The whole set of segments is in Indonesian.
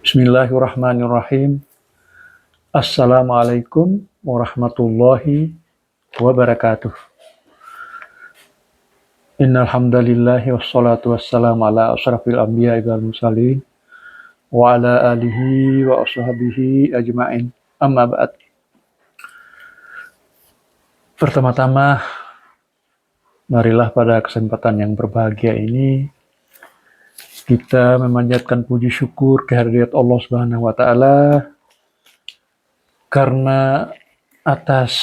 Bismillahirrahmanirrahim. Assalamualaikum warahmatullahi wabarakatuh. Innal hamdalillahi wassalatu wassalamu ala asyrafil anbiya'i wal mursalin wa ala alihi wa ashabihi ajma'in. Amma ba'd. Pertama-tama, marilah pada kesempatan yang berbahagia ini kita memanjatkan puji syukur kehadirat Allah Subhanahu wa taala karena atas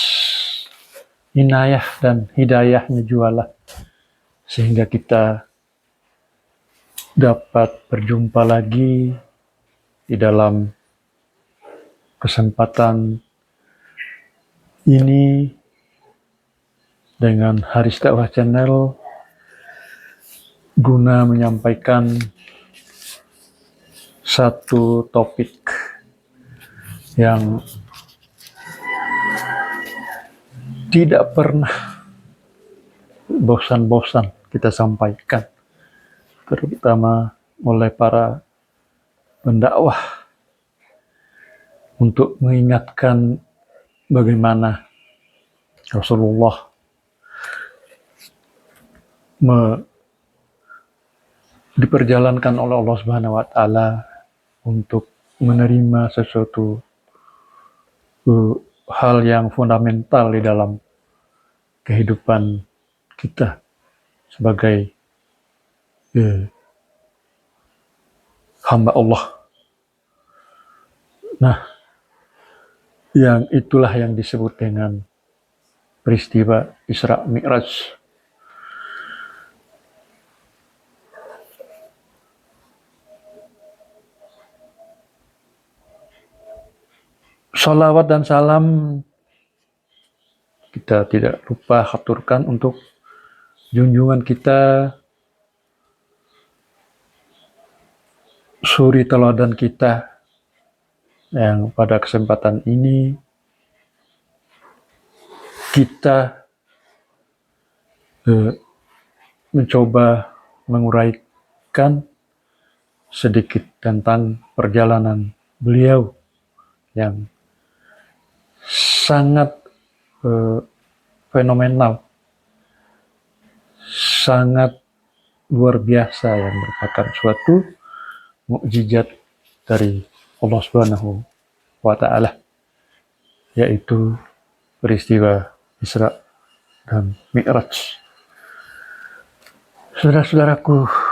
inayah dan hidayahnya jualah sehingga kita dapat berjumpa lagi di dalam kesempatan ini dengan Haris Dakwah Channel guna menyampaikan satu topik yang tidak pernah bosan-bosan kita sampaikan, terutama oleh para pendakwah, untuk mengingatkan bagaimana Rasulullah diperjalankan oleh Allah Subhanahu wa taala untuk menerima sesuatu hal yang fundamental di dalam kehidupan kita sebagai hamba Allah. Nah, yang itulah yang disebut dengan peristiwa Isra Mi'raj. Salawat dan salam kita tidak lupa haturkan untuk junjungan kita, suri teladan kita, yang pada kesempatan ini kita mencoba menguraikan sedikit tentang perjalanan beliau yang sangat fenomenal, sangat luar biasa, yang merupakan suatu mukjizat dari Allah Subhanahu wa taala, yaitu peristiwa Isra dan Mi'raj. Saudara-saudaraku,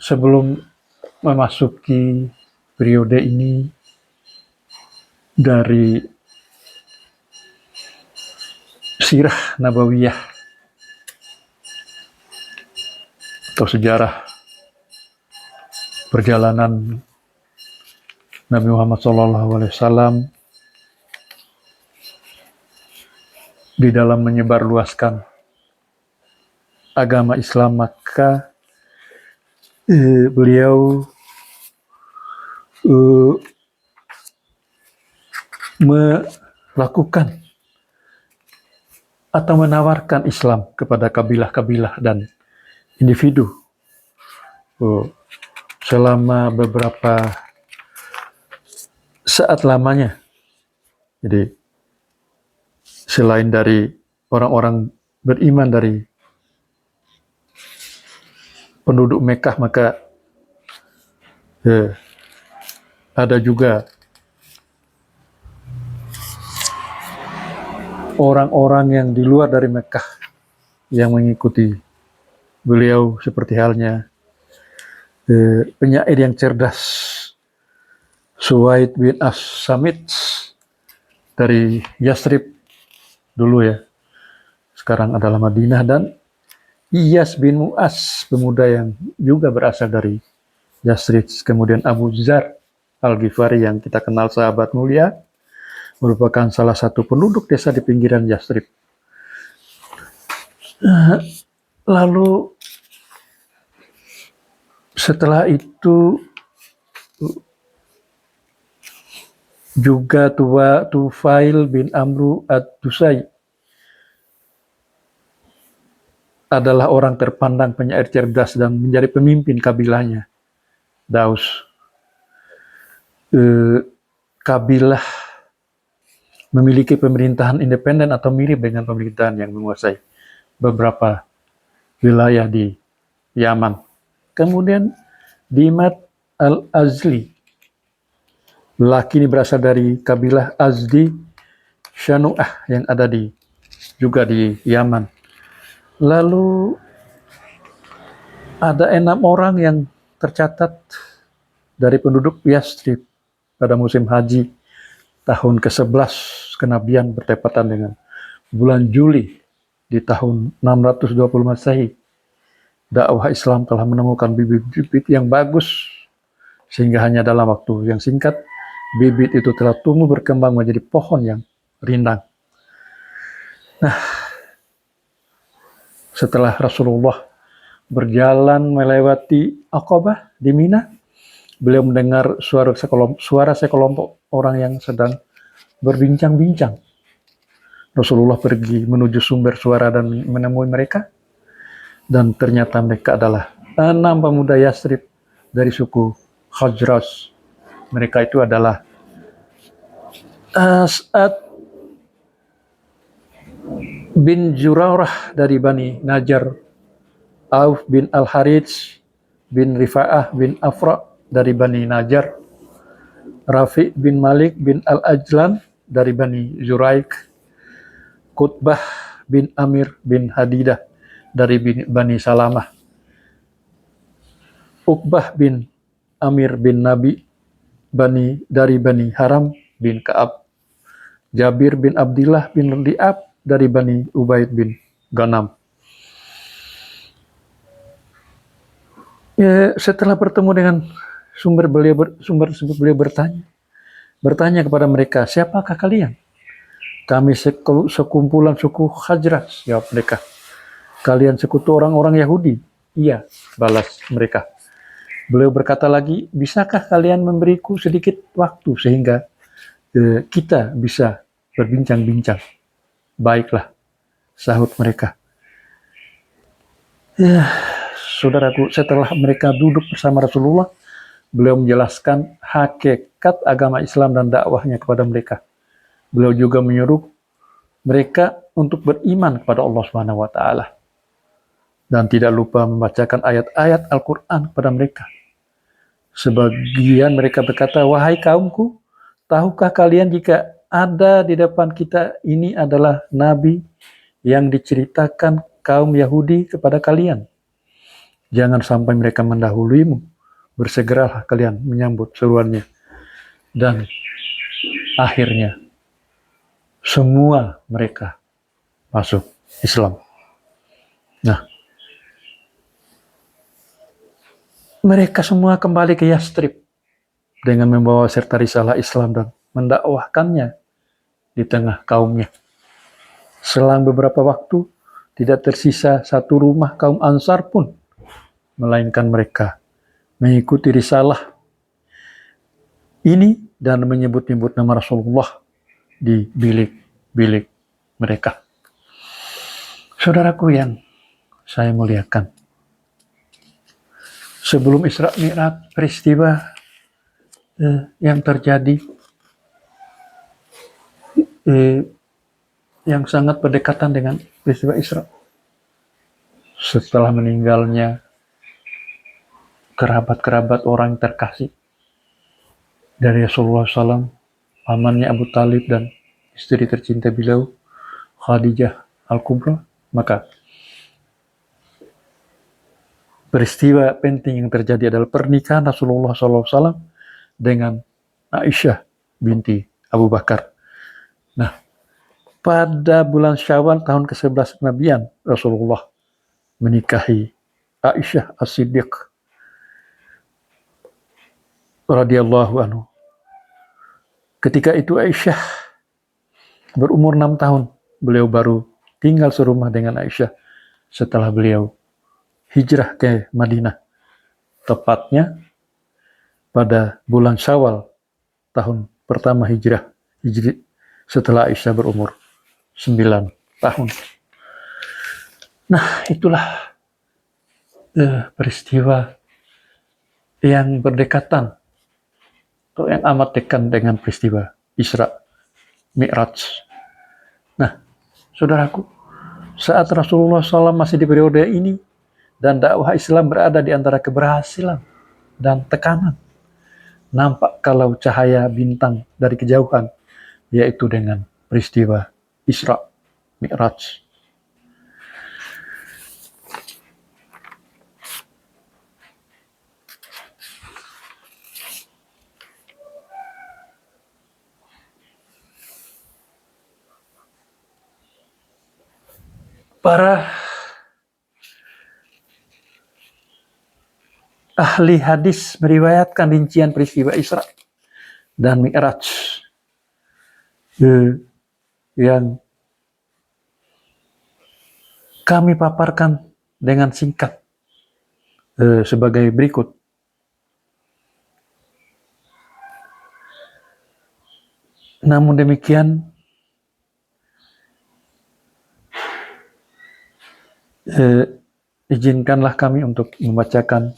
sebelum memasuki periode ini dari sirah nabawiyah atau sejarah perjalanan Nabi Muhammad SAW di dalam menyebarluaskan agama Islam, maka beliau melakukan atau menawarkan Islam kepada kabilah-kabilah dan individu selama beberapa saat lamanya. Jadi selain dari orang-orang beriman dari penduduk Mekah, maka ada juga orang-orang yang di luar dari Mekah yang mengikuti beliau, seperti halnya penyair yang cerdas Suwaid bin As-Samit dari Yasrib dulu ya, sekarang adalah Madinah, dan Iyas bin Mu'az, pemuda yang juga berasal dari Yasrib, kemudian Abu Dzar Al-Ghifari yang kita kenal sahabat mulia, merupakan salah satu penduduk desa di pinggiran Yasrib. Lalu setelah itu juga Tufail bin Amru ad-Dusai adalah orang terpandang penyair cerdas dan menjadi pemimpin kabilahnya, Daus. Kabilah memiliki pemerintahan independen atau mirip dengan pemerintahan yang menguasai beberapa wilayah di Yaman. Kemudian Dimad al-Azli, laki ini berasal dari kabilah Azdi Shanu'ah yang ada juga di Yaman. Lalu ada 6 orang yang tercatat dari penduduk Yathrib pada musim haji tahun ke-11 kenabian bertepatan dengan bulan Juli di tahun 620 Masehi. Dakwah Islam telah menemukan bibit-bibit yang bagus, sehingga hanya dalam waktu yang singkat, bibit itu telah tumbuh berkembang menjadi pohon yang rindang. Nah, setelah Rasulullah berjalan melewati Aqabah di Mina, beliau mendengar suara sekelompok orang yang sedang berbincang-bincang. Rasulullah pergi menuju sumber suara dan menemui mereka, dan ternyata mereka adalah 6 pemuda Yathrib dari suku Khazraj. Mereka itu adalah As'ad bin Jurarah dari Bani Najjar, Auf bin Al-Harits bin Rifa'ah bin Afra dari Bani Najjar, Rafi bin Malik bin Al-Ajlan dari Bani Zuraik, Qutbah bin Amir bin Hadidah dari Bani Salamah, Uqbah bin Amir bin Nabi dari Bani Haram bin Ka'ab, Jabir bin Abdillah bin Ri'ab dari Bani Ubaid bin Ghanam. Ya, setelah bertemu dengan sumber tersebut, beliau bertanya kepada mereka, siapakah kalian? Kami sekumpulan suku Khazraj, jawab mereka. Kalian sekutu orang-orang Yahudi? Iya, balas mereka. Beliau berkata lagi, bisakah kalian memberiku sedikit waktu sehingga kita bisa berbincang-bincang? Baiklah, sahut mereka. Ya, saudaraku, setelah mereka duduk bersama Rasulullah, beliau menjelaskan hakikat agama Islam dan dakwahnya kepada mereka. Beliau juga menyuruh mereka untuk beriman kepada Allah Subhanahu wa taala dan tidak lupa membacakan ayat-ayat Al-Qur'an kepada mereka. Sebagian mereka berkata, "Wahai kaumku, tahukah kalian jika ada di depan kita ini adalah nabi yang diceritakan kaum Yahudi kepada kalian? Jangan sampai mereka mendahuluimu. Bersegeralah kalian menyambut seruannya." Dan akhirnya semua mereka masuk Islam. Nah, mereka semua kembali ke Yathrib dengan membawa serta risalah Islam dan mendakwahkannya di tengah kaumnya. Selang beberapa waktu, tidak tersisa satu rumah kaum Ansar pun, melainkan mereka mengikuti risalah ini dan menyebut-nyebut nama Rasulullah di bilik-bilik mereka. Saudaraku yang saya muliakan, sebelum Isra Mi'raj, peristiwa yang terjadi yang sangat berdekatan dengan peristiwa Isra. Setelah meninggalnya kerabat-kerabat orang terkasih dari Rasulullah SAW, pamannya Abu Talib dan istri tercinta beliau, Khadijah Al-Kubra, maka peristiwa penting yang terjadi adalah pernikahan Rasulullah SAW dengan Aisyah binti Abu Bakar. Nah, pada bulan Syawal tahun ke-11 kenabian, Rasulullah menikahi Aisyah As-Siddiq radhiyallahu anhu. Ketika itu Aisyah berumur 6 tahun. Beliau baru tinggal serumah dengan Aisyah setelah beliau hijrah ke Madinah. Tepatnya pada bulan Syawal tahun pertama hijrah setelah Aisyah berumur 9 tahun. Nah, itulah peristiwa yang berdekatan atau yang amat dekat dengan peristiwa Isra Mi'raj. Nah, saudaraku, saat Rasulullah SAW masih di periode ini dan dakwah Islam berada di antara keberhasilan dan tekanan, nampak kalau cahaya bintang dari kejauhan, yaitu dengan peristiwa Isra Mi'raj. Para ahli hadis meriwayatkan rincian peristiwa Isra dan Mi'raj yang kami paparkan dengan singkat sebagai berikut. Namun demikian, izinkanlah kami untuk membacakan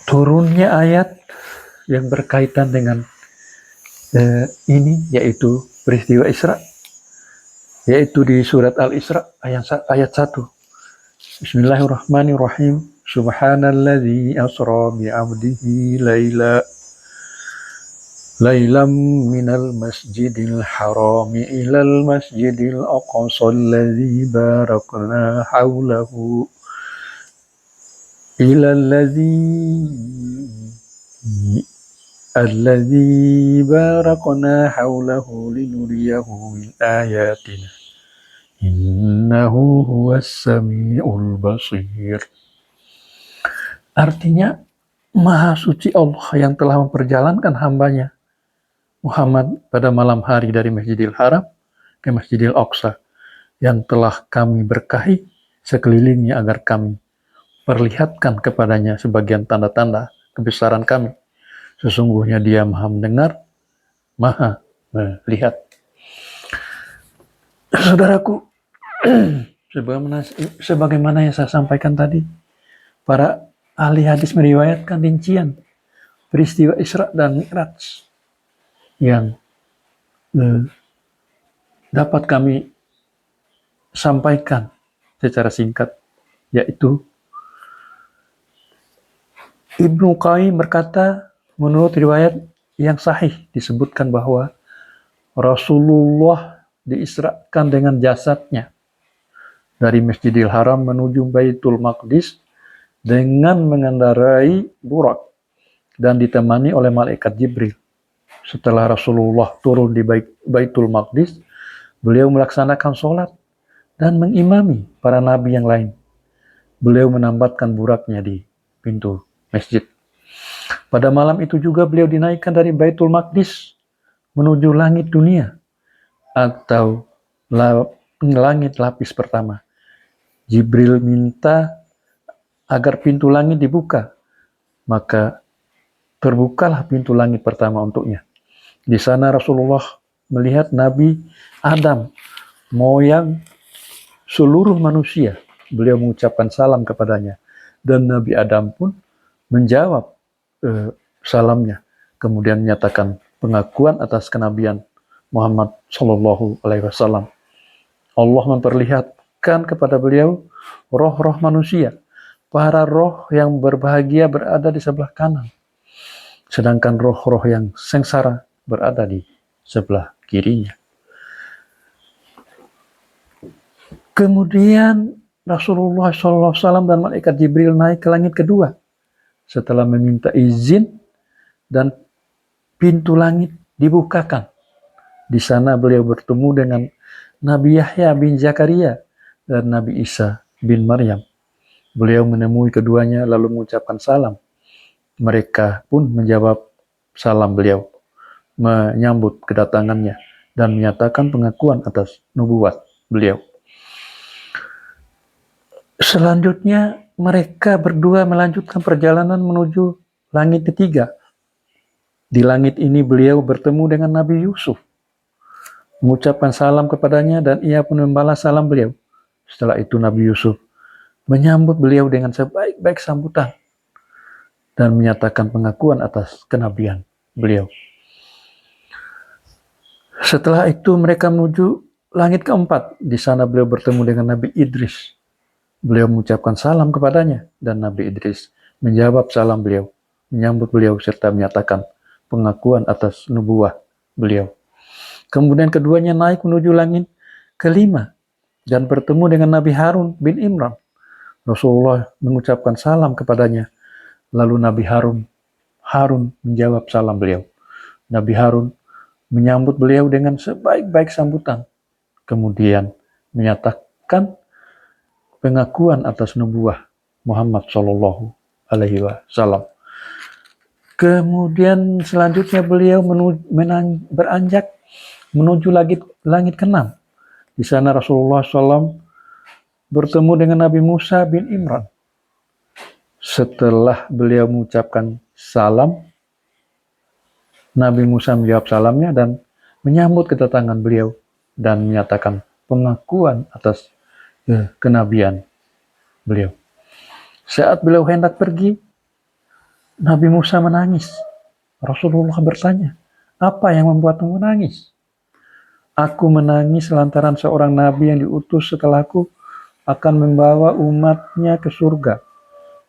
turunnya ayat yang berkaitan dengan ini, yaitu peristiwa Isra, yaitu di surat Al-Isra ayat 1. Bismillahirrahmanirrahim. Subhanalladzi asra bi'abdihi lailam minal masjidil harami ilal masjidil aqsa alladzi barakna haulahu alladzi barakna haulahu linuriyahu min ayatina innahu huwas samiul basir. Artinya, Maha suci Allah yang telah memperjalankan hambanya Muhammad pada malam hari dari Masjidil Haram ke Masjidil Aqsa yang telah kami berkahi sekelilingnya agar kami perlihatkan kepadanya sebagian tanda-tanda kebesaran kami. Sesungguhnya Dia Maha mendengar, Maha melihat. Saudaraku, sebagaimana yang saya sampaikan tadi, para ahli hadis meriwayatkan rincian peristiwa Isra dan Mi'raj yang dapat kami sampaikan secara singkat, yaitu Ibnu Qayyim berkata, menurut riwayat yang sahih disebutkan bahwa Rasulullah diisrakan dengan jasadnya dari Masjidil Haram menuju Baitul Maqdis dengan mengendarai burak dan ditemani oleh malaikat Jibril. Setelah Rasulullah turun di Baitul Maqdis, beliau melaksanakan sholat dan mengimami para nabi yang lain. Beliau menambatkan buraknya di pintu masjid. Pada malam itu juga beliau dinaikkan dari Baitul Maqdis menuju langit dunia atau langit lapis pertama. Jibril minta agar pintu langit dibuka, maka terbukalah pintu langit pertama untuknya. Di sana Rasulullah melihat Nabi Adam, moyang seluruh manusia. Beliau mengucapkan salam kepadanya, dan Nabi Adam pun menjawab salamnya, kemudian menyatakan pengakuan atas kenabian Muhammad Shallallahu Alaihi Wasallam. Allah memperlihatkan kepada beliau roh-roh manusia. Para roh yang berbahagia berada di sebelah kanan, sedangkan roh-roh yang sengsara berada di sebelah kirinya. Kemudian Rasulullah SAW dan malaikat Jibril naik ke langit kedua setelah meminta izin, dan pintu langit dibukakan. Di sana beliau bertemu dengan Nabi Yahya bin Zakaria dan Nabi Isa bin Maryam. Beliau menemui keduanya lalu mengucapkan salam. Mereka pun menjawab salam beliau, menyambut kedatangannya dan menyatakan pengakuan atas nubuat beliau. Selanjutnya mereka berdua melanjutkan perjalanan menuju langit ketiga. Di langit ini beliau bertemu dengan Nabi Yusuf, mengucapkan salam kepadanya dan ia pun membalas salam beliau. Setelah itu Nabi Yusuf menyambut beliau dengan sebaik-baik sambutan dan menyatakan pengakuan atas kenabian beliau. Setelah itu mereka menuju langit keempat. Di sana beliau bertemu dengan Nabi Idris. Beliau mengucapkan salam kepadanya dan Nabi Idris menjawab salam beliau, menyambut beliau serta menyatakan pengakuan atas nubuah beliau. Kemudian keduanya naik menuju langit kelima dan bertemu dengan Nabi Harun bin Imran. Rasulullah mengucapkan salam kepadanya, lalu Nabi Harun menjawab salam beliau. Nabi Harun menyambut beliau dengan sebaik-baik sambutan, kemudian menyatakan pengakuan atas nubuah Muhammad Shallallahu Alaihi Wasallam. Kemudian selanjutnya beliau beranjak menuju langit ke-6. Di sana Rasulullah SAW bertemu dengan Nabi Musa bin Imran. Setelah beliau mengucapkan salam, Nabi Musa menjawab salamnya dan menyambut kedatangan beliau dan menyatakan pengakuan atas kenabian beliau. Saat beliau hendak pergi, Nabi Musa menangis. Rasulullah bertanya, "Apa yang membuatmu menangis?" "Aku menangis lantaran seorang nabi yang diutus setelahku akan membawa umatnya ke surga.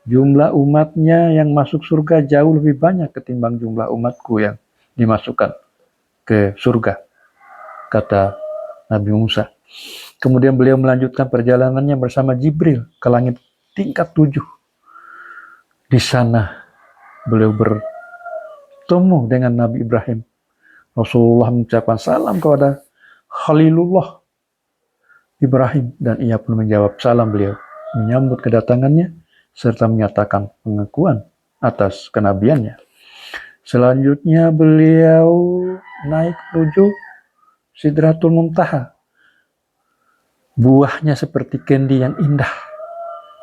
Jumlah umatnya yang masuk surga jauh lebih banyak ketimbang jumlah umatku yang dimasukkan ke surga," kata Nabi Musa. Kemudian beliau melanjutkan perjalanannya bersama Jibril ke langit tingkat 7. Di sana beliau bertemu dengan Nabi Ibrahim. Rasulullah mengucapkan salam kepada Khalilullah Ibrahim dan ia pun menjawab salam beliau, menyambut kedatangannya serta menyatakan pengakuan atas kenabiannya. Selanjutnya beliau naik menuju Sidratul Muntaha. Buahnya seperti kendi yang indah,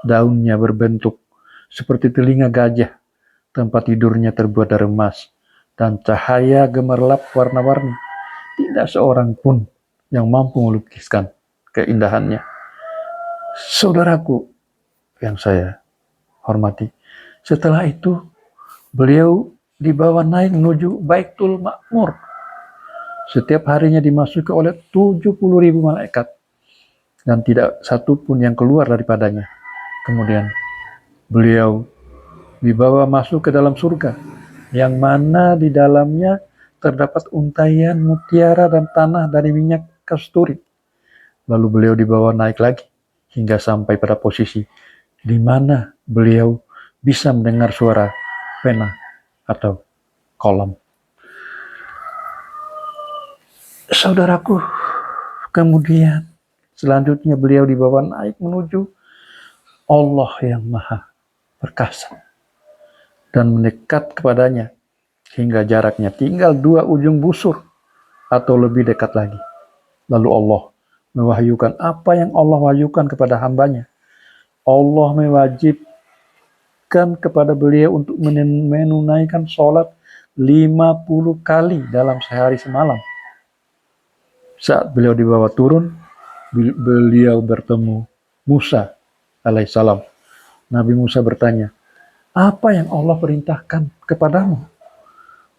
daunnya berbentuk seperti telinga gajah, tempat tidurnya terbuat dari emas, dan cahaya gemerlap warna-warni. Tidak seorang pun yang mampu melukiskan keindahannya. Saudaraku yang saya hormati, setelah itu beliau dibawa naik menuju Baitul Ma'mur. Setiap harinya dimasuki oleh 70.000 malaikat dan tidak satu pun yang keluar daripadanya. Kemudian beliau dibawa masuk ke dalam surga, yang mana di dalamnya terdapat untaian mutiara dan tanah dari minyak kasturi. Lalu beliau dibawa naik lagi hingga sampai pada posisi di mana beliau bisa mendengar suara pena atau kolam. Saudaraku, kemudian selanjutnya beliau dibawa naik menuju Allah yang Maha Perkasa dan mendekat kepadanya hingga jaraknya tinggal 2 ujung busur atau lebih dekat lagi. Lalu Allah mewahyukan apa yang Allah wahyukan kepada hambanya. Allah mewajibkan kepada beliau untuk menunaikan sholat 50 kali dalam sehari semalam. Saat beliau dibawa turun, beliau bertemu Musa alaihissalam. Nabi Musa bertanya, "Apa yang Allah perintahkan kepadamu?"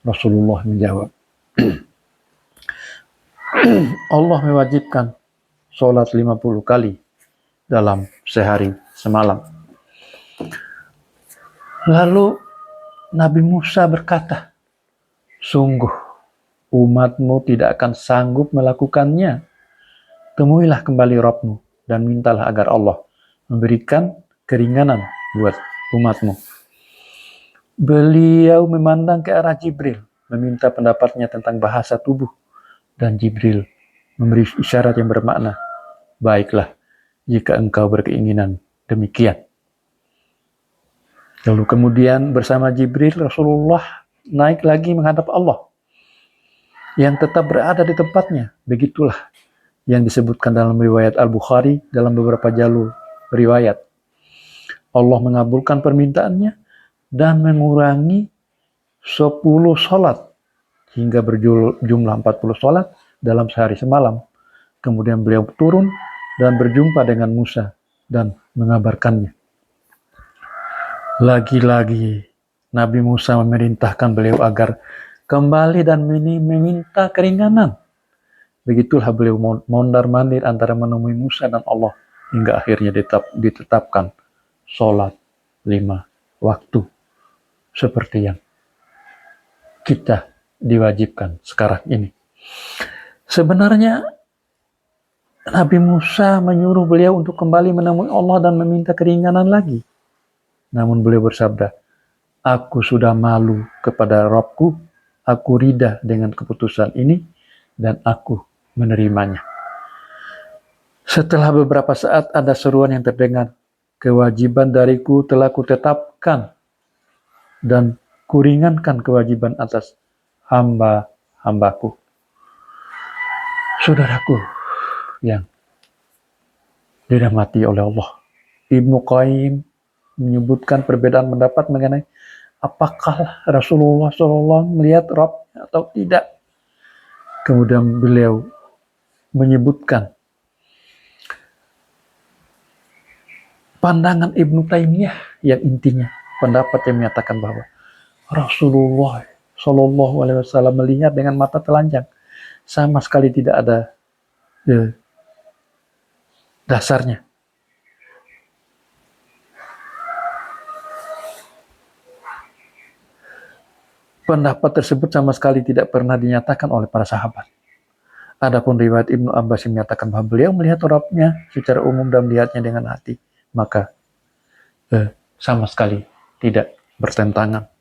Rasulullah menjawab, "Allah mewajibkan sholat 50 kali dalam sehari semalam." Lalu Nabi Musa berkata, "Sungguh umatmu tidak akan sanggup melakukannya. Temuilah kembali Rabbmu dan mintalah agar Allah memberikan keringanan buat umatmu." Beliau memandang ke arah Jibril, meminta pendapatnya tentang bahasa tubuh, dan Jibril memberi isyarat yang bermakna, "Baiklah, jika engkau berkeinginan demikian." Lalu kemudian bersama Jibril, Rasulullah naik lagi menghadap Allah yang tetap berada di tempatnya. Begitulah yang disebutkan dalam riwayat Al-Bukhari dalam beberapa jalur riwayat. Allah mengabulkan permintaannya dan mengurangi 10 sholat hingga berjumlah 40 sholat dalam sehari semalam. Kemudian beliau turun dan berjumpa dengan Musa dan mengabarkannya. Lagi-lagi Nabi Musa memerintahkan beliau agar kembali dan meminta keringanan. Begitulah beliau mondar-mandir antara menemui Musa dan Allah hingga akhirnya ditetapkan sholat 5 waktu seperti yang kita diwajibkan sekarang ini. Sebenarnya Nabi Musa menyuruh beliau untuk kembali menemui Allah dan meminta keringanan lagi. Namun beliau bersabda, "Aku sudah malu kepada Rabbku, aku ridha dengan keputusan ini dan aku menerimanya." Setelah beberapa saat ada seruan yang terdengar, "Kewajiban dariku telah kutetapkan dan kuringankan kewajiban atas hamba-hambaku." Saudaraku yang dirahmati oleh Allah, Ibnu Qayyim menyebutkan perbedaan pendapat mengenai apakah Rasulullah SAW melihat Rabbnya atau tidak. Kemudian beliau menyebutkan pandangan Ibnu Taimiyah yang intinya pendapat yang menyatakan bahwa Rasulullah SAW melihat dengan mata telanjang, sama sekali tidak ada dasarnya. Pendapat tersebut sama sekali tidak pernah dinyatakan oleh para sahabat. Adapun riwayat Ibnu Abbas yang menyatakan bahwa beliau melihat Rabbnya secara umum dan melihatnya dengan hati, maka sama sekali tidak bertentangan.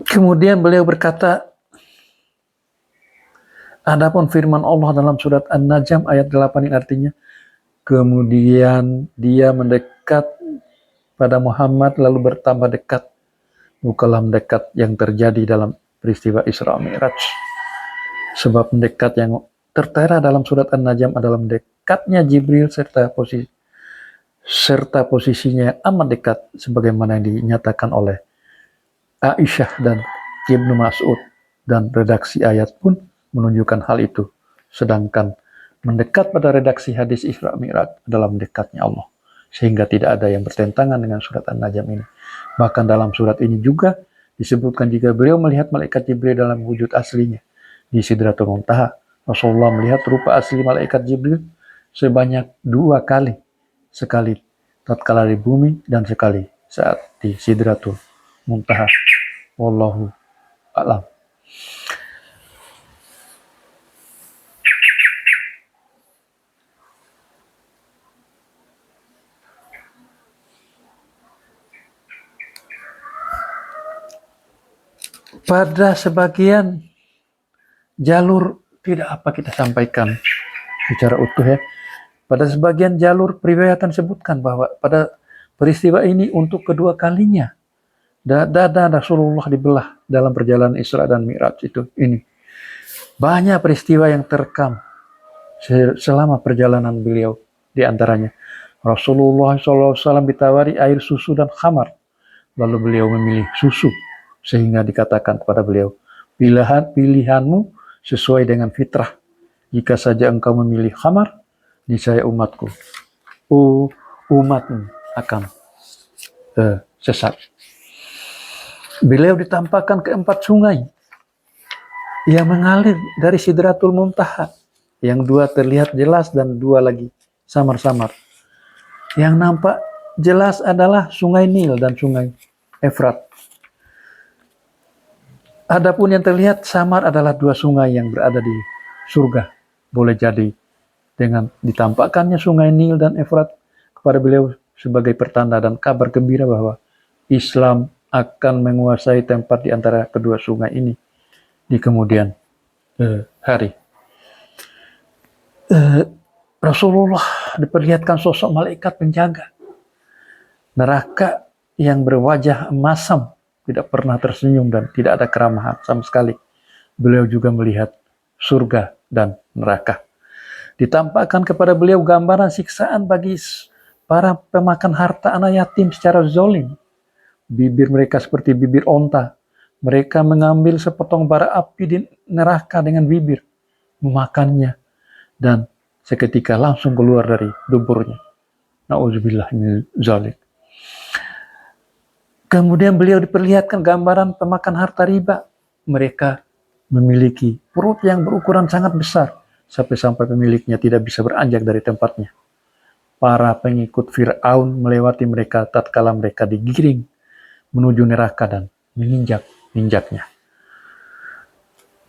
Kemudian beliau berkata, adapun firman Allah dalam surat An-Najm ayat 8 yang artinya, kemudian dia mendekat pada Muhammad lalu bertambah dekat, bukanlah mendekat yang terjadi dalam peristiwa Isra Mi'raj. Sebab mendekat yang tertera dalam surat An-Najm adalah mendekatnya Jibril serta posisinya yang amat dekat sebagaimana yang dinyatakan oleh Aisyah dan Ibnu Mas'ud, dan redaksi ayat pun menunjukkan hal itu. Sedangkan mendekat pada redaksi hadis Isra Mi'raj adalah mendekatnya Allah, sehingga tidak ada yang bertentangan dengan surat An-Najm ini. Bahkan dalam surat ini juga disebutkan jika beliau melihat malaikat Jibril dalam wujud aslinya di Sidratul Muntaha. Rasulullah melihat rupa asli malaikat Jibril sebanyak 2 kali, sekali tatkala di bumi dan sekali saat di Sidratul Muntaha. Wallahu a'lam. Pada sebagian jalur, tidak apa kita sampaikan secara utuh ya. Pada sebagian jalur periwayatan sebutkan bahwa pada peristiwa ini untuk kedua kalinya dada Rasulullah dibelah dalam perjalanan Isra dan Mi'raj ini. Banyak peristiwa yang terekam selama perjalanan beliau, di antaranya Rasulullah SAW ditawari air susu dan khamar, lalu beliau memilih susu, sehingga dikatakan kepada beliau, pilihanmu sesuai dengan fitrah. Jika saja engkau memilih khamar, niscaya umatmu akan sesat. Beliau ditampakkan ke 4 sungai yang mengalir dari Sidratul Muntaha, yang 2 terlihat jelas dan 2 lagi samar-samar. Yang nampak jelas adalah sungai Nil dan sungai Efrat. Adapun yang terlihat samar adalah 2 sungai yang berada di surga. Boleh jadi dengan ditampakkannya sungai Nil dan Efrat kepada beliau sebagai pertanda dan kabar gembira bahwa Islam akan menguasai tempat di antara kedua sungai ini di kemudian hari. Rasulullah diperlihatkan sosok malaikat penjaga neraka yang berwajah masam tidak pernah tersenyum dan tidak ada keramahan sama sekali. Beliau juga melihat surga dan neraka. Ditampakkan kepada beliau gambaran siksaan bagi para pemakan harta anak yatim secara zolim. Bibir mereka seperti bibir onta. Mereka mengambil sepotong bara api di neraka dengan bibir, memakannya, dan seketika langsung keluar dari duburnya. Na'udzubillah min zalik. Kemudian beliau diperlihatkan gambaran pemakan harta riba. Mereka memiliki perut yang berukuran sangat besar, sampai-sampai pemiliknya tidak bisa beranjak dari tempatnya. Para pengikut Fir'aun melewati mereka tatkala mereka digiring menuju neraka dan menginjak-injaknya.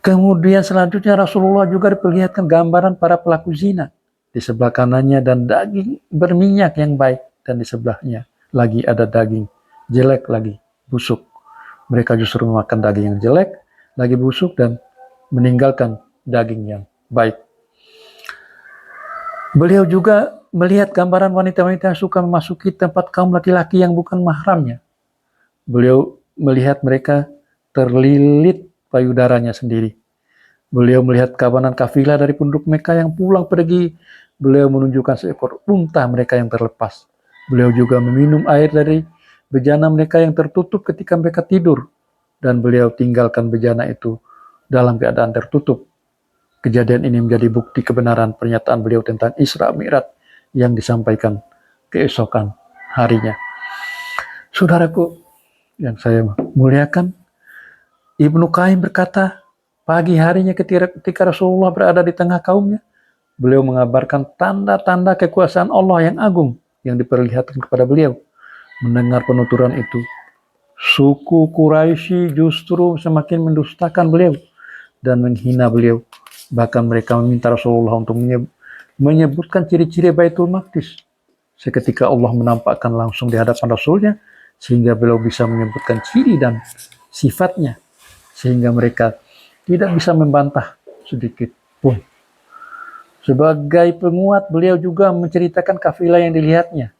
Kemudian selanjutnya Rasulullah juga diperlihatkan gambaran para pelaku zina. Di sebelah kanannya dan daging berminyak yang baik, dan di sebelahnya lagi ada daging jelek lagi busuk. Mereka justru memakan daging yang jelek lagi busuk dan meninggalkan daging yang baik. Beliau juga melihat gambaran wanita-wanita yang suka memasuki tempat kaum laki-laki yang bukan mahramnya. Beliau melihat mereka terlilit payudaranya sendiri. Beliau melihat kawanan kafilah dari penduduk Mekah yang pulang pergi. Beliau menunjukkan seekor unta mereka yang terlepas. Beliau juga meminum air dari bejana mereka yang tertutup ketika mereka tidur. Dan beliau tinggalkan bejana itu dalam keadaan tertutup. Kejadian ini menjadi bukti kebenaran pernyataan beliau tentang Isra Mi'raj yang disampaikan keesokan harinya. Saudaraku yang saya muliakan, Ibnu Qayyim berkata, pagi harinya ketika Rasulullah berada di tengah kaumnya, beliau mengabarkan tanda-tanda kekuasaan Allah yang agung yang diperlihatkan kepada beliau. Mendengar penuturan itu, suku Quraisy justru semakin mendustakan beliau dan menghina beliau. Bahkan mereka meminta Rasulullah untuk menyebutkan ciri-ciri Baitul Maqdis. Seketika Allah menampakkan langsung di hadapan Rasulnya, sehingga beliau bisa menyebutkan ciri dan sifatnya, sehingga mereka tidak bisa membantah sedikit pun. Sebagai penguat, beliau juga menceritakan kafilah yang dilihatnya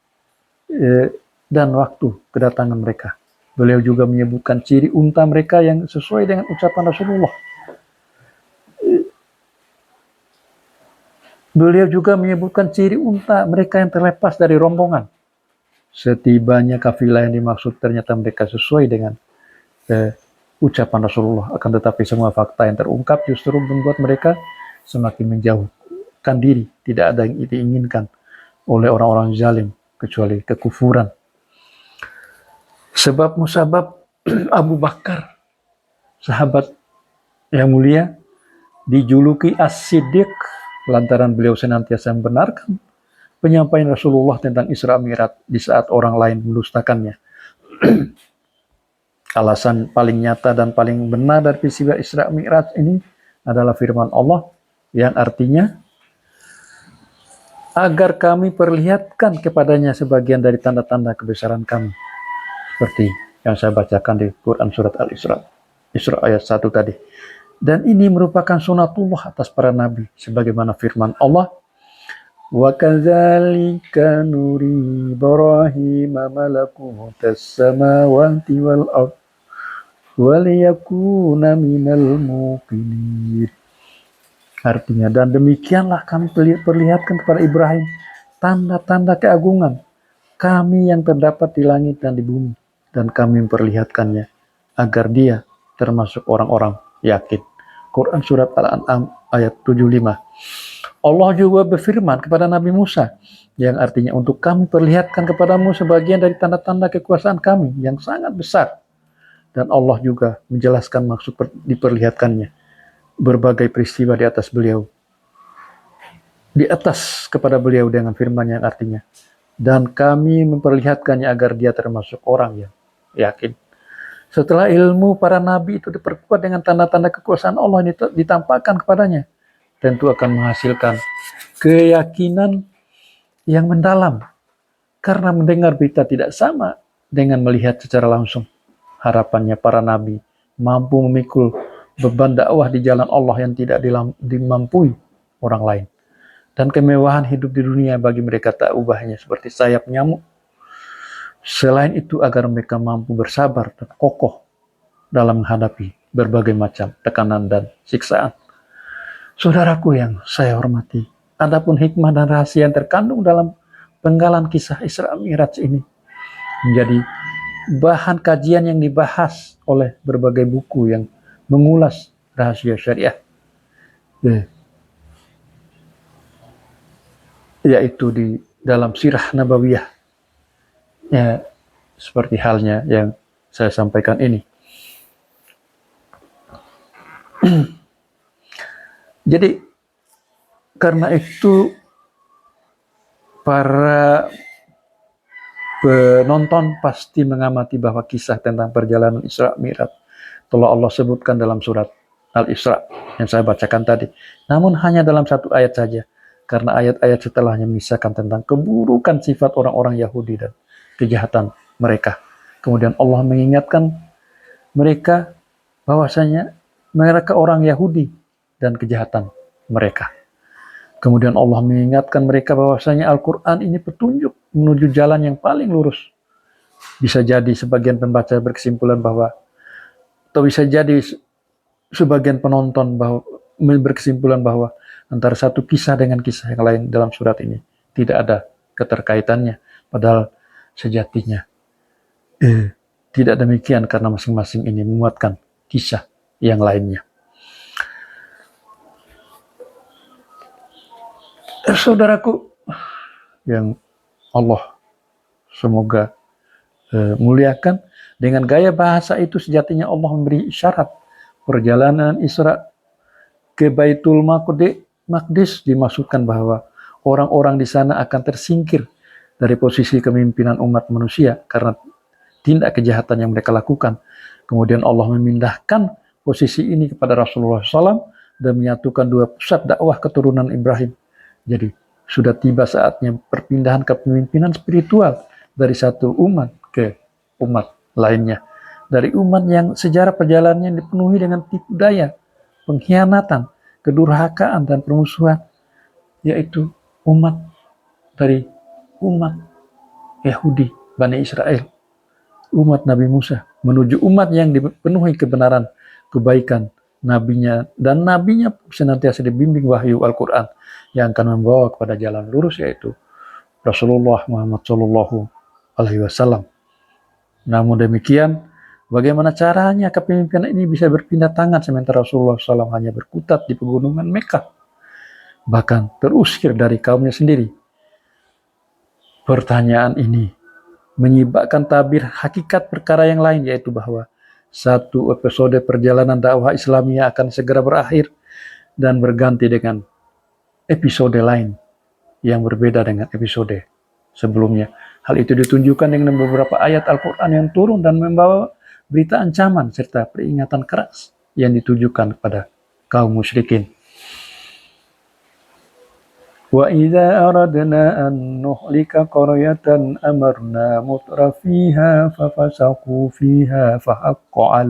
dan waktu kedatangan mereka. Beliau juga menyebutkan ciri unta mereka yang sesuai dengan ucapan Rasulullah. Beliau juga menyebutkan ciri unta mereka yang terlepas dari rombongan. Setibanya kafilah yang dimaksud ternyata mereka sesuai dengan ucapan Rasulullah. Akan tetapi semua fakta yang terungkap justru membuat mereka semakin menjauhkan diri. Tidak ada yang diinginkan oleh orang-orang zalim kecuali kekufuran. Sebab musabab Abu Bakar, sahabat yang mulia, dijuluki As-Siddiq lantaran beliau senantiasa membenarkan penyampaian Rasulullah tentang Isra Mi'raj di saat orang lain mendustakannya. Alasan paling nyata dan paling benar dari peristiwa Isra Mi'raj ini adalah firman Allah yang artinya, agar kami perlihatkan kepadanya sebagian dari tanda-tanda kebesaran kami. Seperti yang saya bacakan di Quran Surat Al-Isra, Isra ayat 1 tadi. Dan ini merupakan sunatullah atas para nabi, sebagaimana firman Allah, wa kadzalika nuri Ibrahim malakutas samawati wal ardh wa liyakuna minal muqinin. Artinya, dan demikianlah kami perlihatkan kepada Ibrahim tanda-tanda keagungan kami yang terdapat di langit dan di bumi, dan kami memperlihatkannya agar dia termasuk orang-orang yakin. Quran Surat Al-An'am ayat 75. Allah juga berfirman kepada Nabi Musa, yang artinya, untuk kami perlihatkan kepadamu sebagian dari tanda-tanda kekuasaan kami yang sangat besar. Dan Allah juga menjelaskan maksud diperlihatkannya berbagai peristiwa di atas beliau. Di atas kepada beliau dengan firman yang artinya, dan kami memperlihatkannya agar dia termasuk orang yang yakin. Setelah ilmu para nabi itu diperkuat dengan tanda-tanda kekuasaan Allah ini ditampakkan kepadanya, tentu akan menghasilkan keyakinan yang mendalam. Karena mendengar berita tidak sama dengan melihat secara langsung. Harapannya para nabi mampu memikul beban dakwah di jalan Allah yang tidak dimampui orang lain. Dan kemewahan hidup di dunia bagi mereka tak ubahnya seperti sayap nyamuk. Selain itu, agar mereka mampu bersabar dan kokoh dalam menghadapi berbagai macam tekanan dan siksaan. Saudaraku yang saya hormati, adapun hikmah dan rahasia yang terkandung dalam penggalan kisah Isra Mi'raj ini menjadi bahan kajian yang dibahas oleh berbagai buku yang mengulas rahasia syariah, yaitu di dalam Sirah Nabawiyah, ya, seperti halnya yang saya sampaikan ini. Jadi karena itu para penonton pasti mengamati bahwa kisah tentang perjalanan Isra Mi'raj telah Allah sebutkan dalam surat Al-Isra yang saya bacakan tadi. Namun hanya dalam satu ayat saja, karena ayat-ayat setelahnya mengisahkan tentang keburukan sifat orang-orang Yahudi dan kejahatan mereka. Kemudian Allah mengingatkan mereka bahwasanya mereka orang Yahudi dan kejahatan mereka. Kemudian Allah mengingatkan mereka bahwasanya Al-Quran ini petunjuk menuju jalan yang paling lurus. Bisa jadi sebagian pembaca berkesimpulan bahwa, atau bisa jadi sebagian penonton berkesimpulan bahwa antara satu kisah dengan kisah yang lain dalam surat ini tidak ada keterkaitannya. Padahal sejatinya tidak demikian, karena masing-masing ini menguatkan kisah yang lainnya. Saudaraku yang Allah semoga muliakan, dengan gaya bahasa itu sejatinya Allah memberi isyarat perjalanan Isra ke Baitul Maqdis dimaksudkan bahwa orang-orang di sana akan tersingkir dari posisi kepemimpinan umat manusia karena tindak kejahatan yang mereka lakukan. Kemudian Allah memindahkan posisi ini kepada Rasulullah SAW dan menyatukan dua pusat dakwah keturunan Ibrahim. Jadi sudah tiba saatnya perpindahan kepemimpinan spiritual dari satu umat ke umat lainnya. Dari umat yang sejarah perjalanannya dipenuhi dengan tipu daya, pengkhianatan, kedurhakaan, dan permusuhan, yaitu umat dari umat Yahudi, Bani Israel, umat Nabi Musa, menuju umat yang dipenuhi kebenaran, kebaikan, nabinya, dan nabinya senantiasa dibimbing wahyu Al-Quran yang akan membawa kepada jalan lurus, yaitu Rasulullah Muhammad SAW. Namun demikian, bagaimana caranya kepemimpinan ini bisa berpindah tangan sementara Rasulullah SAW hanya berkutat di pegunungan Mekah, bahkan terusir dari kaumnya sendiri? Pertanyaan ini menyibakkan tabir hakikat perkara yang lain, yaitu bahwa satu episode perjalanan dakwah Islamiyah akan segera berakhir dan berganti dengan episode lain yang berbeda dengan episode sebelumnya. Hal itu ditunjukkan dengan beberapa ayat Al-Quran yang turun dan membawa berita ancaman serta peringatan keras yang ditujukan kepada kaum musyrikin. Wa idza aradna an nuhlika qaryatan amarna mutrafiha fafasaqu fiha fahaqqa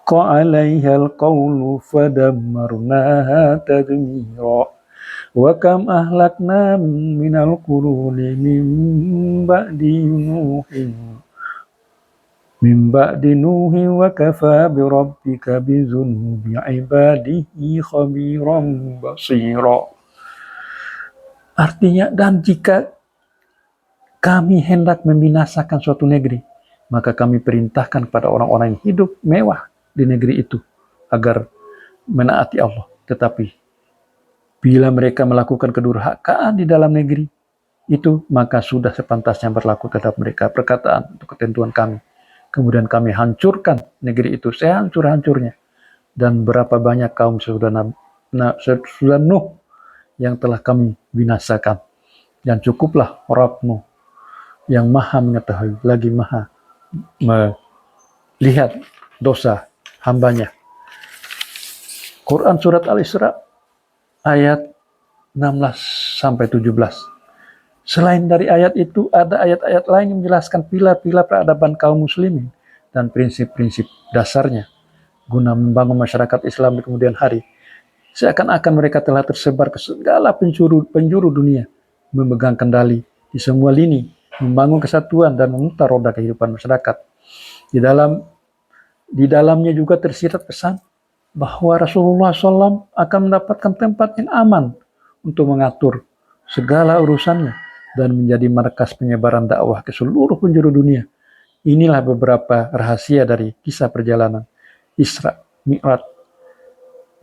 'alaiha al-qawlu fadammarnaha tadmira. Wa kam ahlakna minal quruni min ba'di nuhin wa kafa bi rabbika bi dzunubi ibadihi khabiran basira. Artinya, dan jika kami hendak membinasakan suatu negeri, maka kami perintahkan kepada orang-orang yang hidup mewah di negeri itu agar menaati Allah. Tetapi bila mereka melakukan kedurhakaan di dalam negeri itu, maka sudah sepantasnya berlaku terhadap mereka perkataan untuk ketentuan kami. Kemudian kami hancurkan negeri itu sehancur-hancurnya. Dan berapa banyak kaum sudah Nuh yang telah kami binasakan. Dan cukuplah Rabbmu yang maha mengetahui lagi maha melihat dosa hambanya. Quran surat Al-Isra ayat 16-17. Selain dari ayat itu, ada ayat-ayat lain yang menjelaskan pilar-pilar peradaban kaum muslimin dan prinsip-prinsip dasarnya guna membangun masyarakat Islam di kemudian hari. Seakan-akan mereka telah tersebar ke segala penjuru dunia, memegang kendali di semua lini, membangun kesatuan dan memutar roda kehidupan masyarakat. Di dalamnya juga tersirat pesan bahwa Rasulullah SAW akan mendapatkan tempat yang aman untuk mengatur segala urusannya dan menjadi markas penyebaran dakwah ke seluruh penjuru dunia. Inilah beberapa rahasia dari kisah perjalanan Isra Mi'raj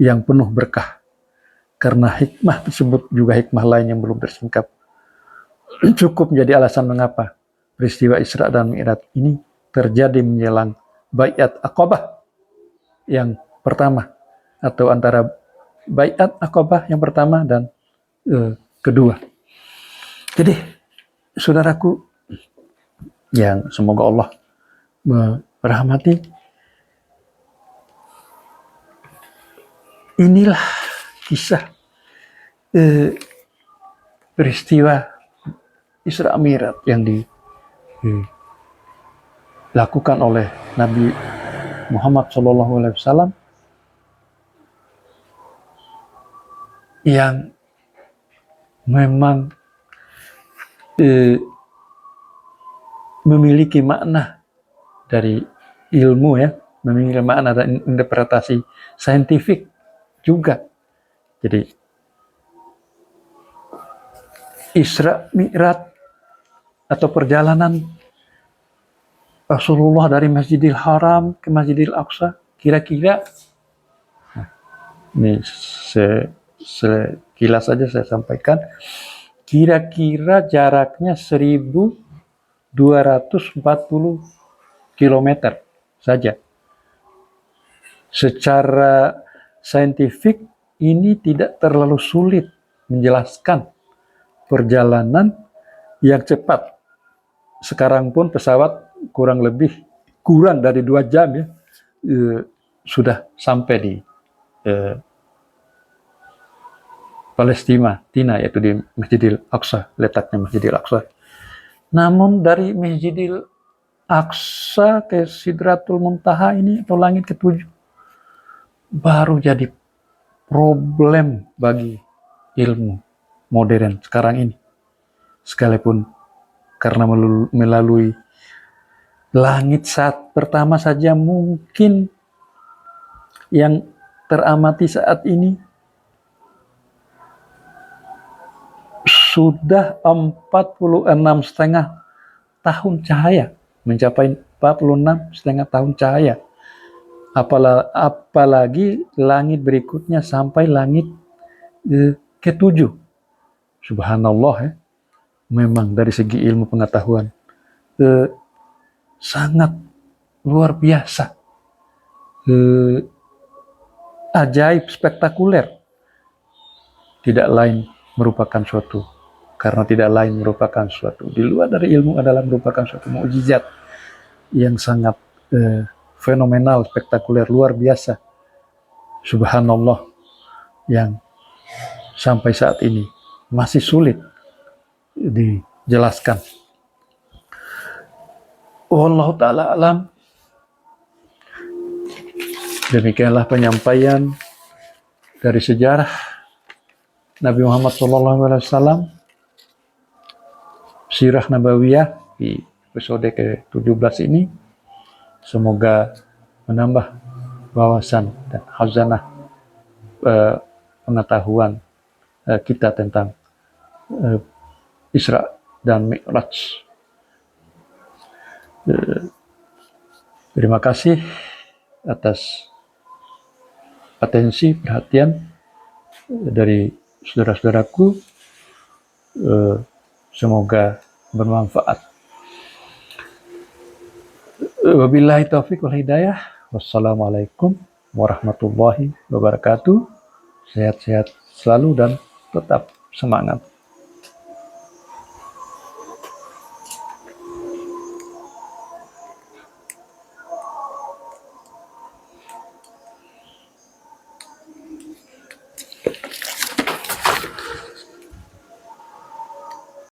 yang penuh berkah. Karena hikmah tersebut juga hikmah lain yang belum tersingkap. Cukup menjadi alasan mengapa peristiwa Isra dan Mi'raj ini terjadi menjelang Baiat Aqabah yang pertama, atau antara Baiat Aqabah yang pertama dan kedua. Jadi, saudaraku, yang semoga Allah merahmati, inilah kisah peristiwa Isra Mi'raj yang dilakukan oleh Nabi Muhammad SAW, yang memang memiliki makna dari ilmu, ya, memiliki makna dan interpretasi saintifik juga. Jadi Isra Mi'raj atau perjalanan Rasulullah dari Masjidil Haram ke Masjidil Aqsa, kira-kira, ini sekilas saja saya sampaikan, kira-kira jaraknya 1240 km saja. Secara saintifik ini tidak terlalu sulit menjelaskan perjalanan yang cepat. Sekarang pun pesawat kurang dari 2 jam, ya, sudah sampai di Palestina, yaitu di Masjidil Aqsa, letaknya Masjidil Aqsa. Namun dari Masjidil Aqsa ke Sidratul Muntaha ini, atau langit ke-7, baru jadi problem bagi ilmu modern sekarang ini. Sekalipun karena melalui langit saat pertama saja, mungkin yang teramati saat ini sudah 46,5 tahun cahaya, mencapai 46,5 tahun cahaya. Apalagi langit berikutnya sampai langit ke-7. Subhanallah, ya. Memang dari segi ilmu pengetahuan sangat luar biasa, ajaib, spektakuler. Tidak lain merupakan suatu di luar dari ilmu, adalah merupakan suatu mukjizat yang sangat fenomenal, spektakuler, luar biasa. Subhanallah, yang sampai saat ini masih sulit dijelaskan. Wallahu ta'ala alam. Demikianlah penyampaian dari sejarah Nabi Muhammad SAW, Sirah Nabawiyah di episode ke-17 ini. Semoga menambah wawasan dan khazanah pengetahuan kita tentang Isra dan Mi'raj. Terima kasih atas atensi, perhatian dari saudara-saudaraku. Semoga bermanfaat. Wabillahi taufiq wal hidayah. Wassalamualaikum warahmatullahi wabarakatuh. Sehat-sehat selalu dan tetap semangat.